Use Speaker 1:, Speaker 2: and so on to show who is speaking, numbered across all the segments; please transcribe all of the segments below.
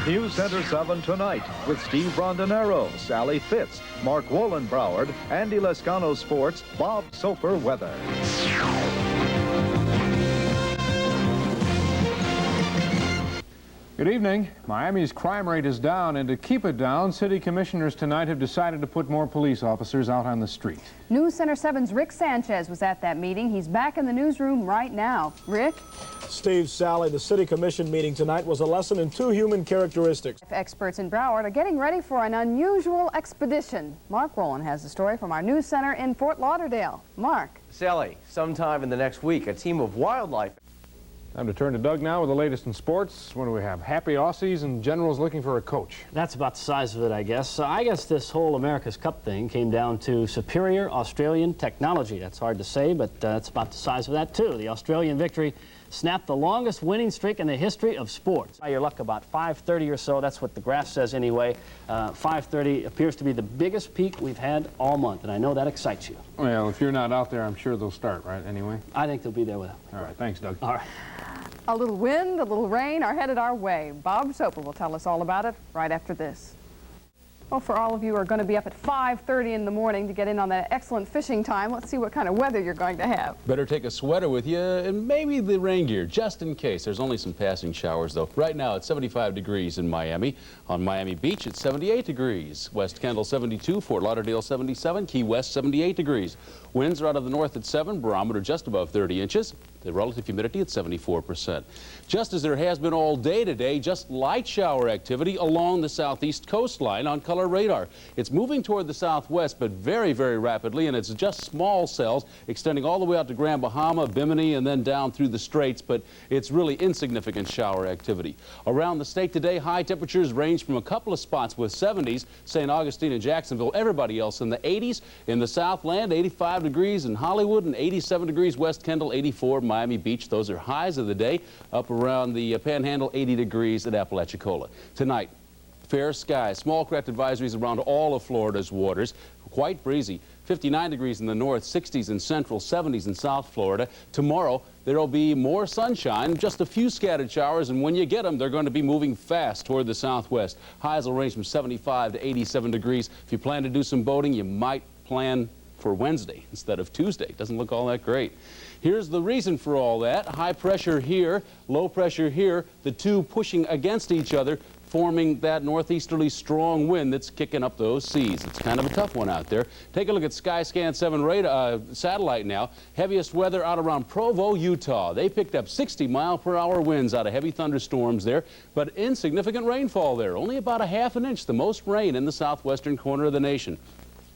Speaker 1: Newscenter 7 tonight with Steve Rondinero, Sally Fitz, Mark Wollen-Broward, Andy Lescano Sports, Bob Soper Weather.
Speaker 2: Good evening. Miami's crime rate is down, and to keep it down, city commissioners tonight have decided to put more police officers out on the street.
Speaker 3: Newscenter 7's Rick Sanchez was at that meeting. He's back in the newsroom right now. Rick?
Speaker 4: Steve, Sally, the city commission meeting tonight was a lesson in two human characteristics.
Speaker 3: Experts in Broward are getting ready for an unusual expedition. Mark Wollen has the story from our news center in Fort Lauderdale. Mark.
Speaker 5: Sally, sometime in the next week, a team of wildlife.
Speaker 2: Time to turn to Doug now with the latest in sports. What do we have? Happy Aussies and Generals looking for a coach.
Speaker 6: That's about the size of it, I guess. I guess this whole America's Cup thing came down to superior Australian technology. That's hard to say, but it's about the size of that, too. The Australian victory snapped the longest winning streak in the history of sports. By your luck, about 5:30 or so. That's what the graph says anyway. 5:30 appears to be the biggest peak we've had all month, and I know that excites you.
Speaker 2: Well, if you're not out there, I'm sure they'll start, right, anyway?
Speaker 6: I think they'll be there with it.
Speaker 2: All right, thanks, Doug.
Speaker 6: All right.
Speaker 3: A little wind, a little rain are headed our way. Bob Soper will tell us all about it right after this. Well, for all of you who are going to be up at 5:30 in the morning to get in on that excellent fishing time, let's see what kind of weather you're going to have.
Speaker 7: Better take a sweater with you and maybe the rain gear, just in case. There's only some passing showers, though. Right now, it's 75 degrees in Miami. On Miami Beach, it's 78 degrees. West Kendall, 72. Fort Lauderdale, 77. Key West, 78 degrees. Winds are out of the north at 7. Barometer just above 30 inches. The relative humidity at 74%. Just as there has been all day today, just light shower activity along the southeast coastline on color radar. It's moving toward the southwest, but very, very rapidly, and it's just small cells extending all the way out to Grand Bahama, Bimini, and then down through the Straits, but it's really insignificant shower activity. Around the state today, high temperatures range from a couple of spots with 70s, St. Augustine and Jacksonville, everybody else in the 80s. In the Southland, 85 degrees in Hollywood and 87 degrees West Kendall, 84 Miami Beach. Those are highs of the day. Up around the Panhandle, 80 degrees at Apalachicola. Tonight, fair skies, small craft advisories around all of Florida's waters. Quite breezy. 59 degrees in the north, 60s in central, 70s in South Florida. Tomorrow, there will be more sunshine, just a few scattered showers, and when you get them, they're going to be moving fast toward the southwest. Highs will range from 75 to 87 degrees. If you plan to do some boating, you might plan for Wednesday instead of Tuesday. Doesn't look all that great. Here's the reason for all that. High pressure here, low pressure here, the two pushing against each other, forming that northeasterly strong wind that's kicking up those seas. It's kind of a tough one out there. Take a look at Skyscan 7 radar, satellite now. Heaviest weather out around Provo, Utah. They picked up 60-mile-per-hour winds out of heavy thunderstorms there, but insignificant rainfall there. Only about a half an inch, the most rain in the southwestern corner of the nation.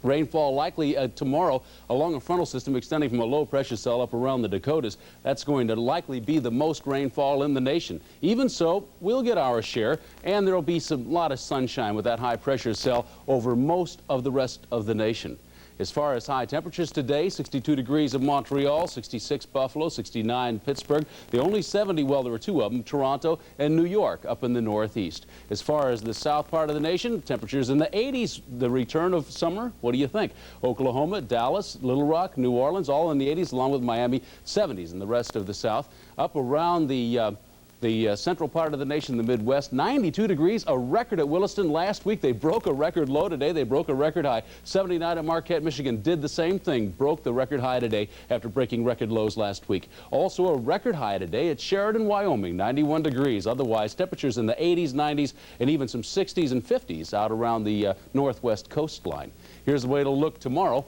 Speaker 7: Rainfall likely tomorrow along a frontal system extending from a low-pressure cell up around the Dakotas. That's going to likely be the most rainfall in the nation. Even so, we'll get our share, and there will be a lot of sunshine with that high-pressure cell over most of the rest of the nation. As far as high temperatures today, 62 degrees in Montreal, 66 Buffalo, 69 Pittsburgh. The only 70, well, there were two of them, Toronto and New York up in the northeast. As far as the south part of the nation, temperatures in the 80s, the return of summer. What do you think? Oklahoma, Dallas, Little Rock, New Orleans, all in the 80s, along with Miami, 70s in the rest of the south. Up around the central part of the nation, the Midwest, 92 degrees, a record at Williston last week. They broke a record low today. They broke a record high. 79 at Marquette, Michigan did the same thing, broke the record high today after breaking record lows last week. Also a record high today at Sheridan, Wyoming, 91 degrees. Otherwise, temperatures in the 80s, 90s, and even some 60s and 50s out around the northwest coastline. Here's the way it'll look tomorrow.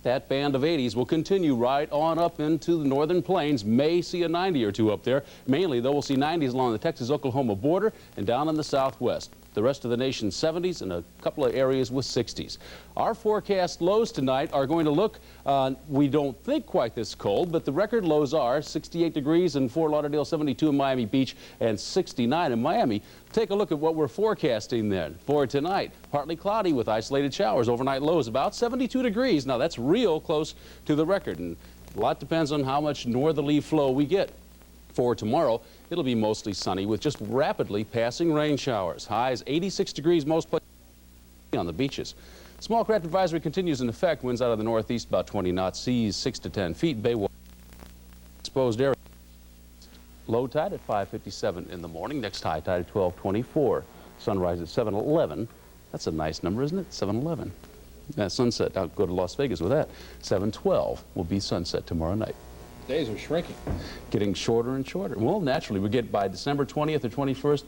Speaker 7: That band of 80s will continue right on up into the northern plains. May see a 90 or two up there. Mainly, though, we'll see 90s along the Texas-Oklahoma border and down in the southwest. The rest of the nation 70s and a couple of areas with 60s. Our forecast lows tonight are going to look, we don't think quite this cold, but the record lows are 68 degrees in Fort Lauderdale, 72 in Miami Beach, and 69 in Miami. Take a look at what we're forecasting then for tonight. Partly cloudy with isolated showers. Overnight lows about 72 degrees. Now that's real close to the record, and a lot depends on how much northerly flow we get. For tomorrow, it'll be mostly sunny with just rapidly passing rain showers. Highs 86 degrees most places on the beaches. Small craft advisory continues in effect. Winds out of the northeast about 20 knots. Seas 6 to 10 feet. Bay water exposed area. Low tide at 5:57 in the morning. Next high tide at 12:24. Sunrise at 7:11. That's a nice number, isn't it? 7:11. Sunset, I'll go to Las Vegas with that. 7:12 will be sunset tomorrow night.
Speaker 2: Days are shrinking.
Speaker 7: Getting shorter and shorter. Well, naturally, we get by December 20th or 21st,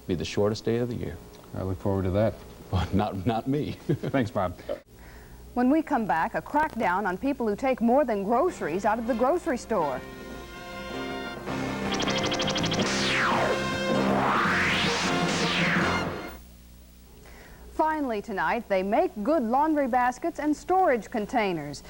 Speaker 7: be the shortest day of the year.
Speaker 2: I look forward to that.
Speaker 7: But not me.
Speaker 2: Thanks, Bob.
Speaker 3: When we come back, a crackdown on people who take more than groceries out of the grocery store. Finally tonight, they make good laundry baskets and storage containers.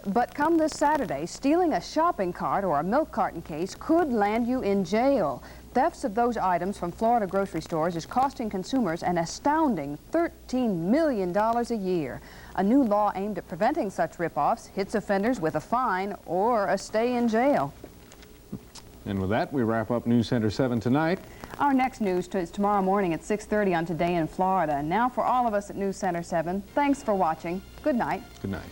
Speaker 3: But come this Saturday, stealing a shopping cart or a milk carton case could land you in jail. Thefts of those items from Florida grocery stores is costing consumers an astounding $13 million a year. A new law aimed at preventing such rip-offs hits offenders with a fine or a stay in jail.
Speaker 2: And with that, we wrap up Newscenter 7 tonight.
Speaker 3: Our next news is tomorrow morning at 6:30 on Today in Florida. And now for all of us at Newscenter 7, thanks for watching. Good night.
Speaker 2: Good night.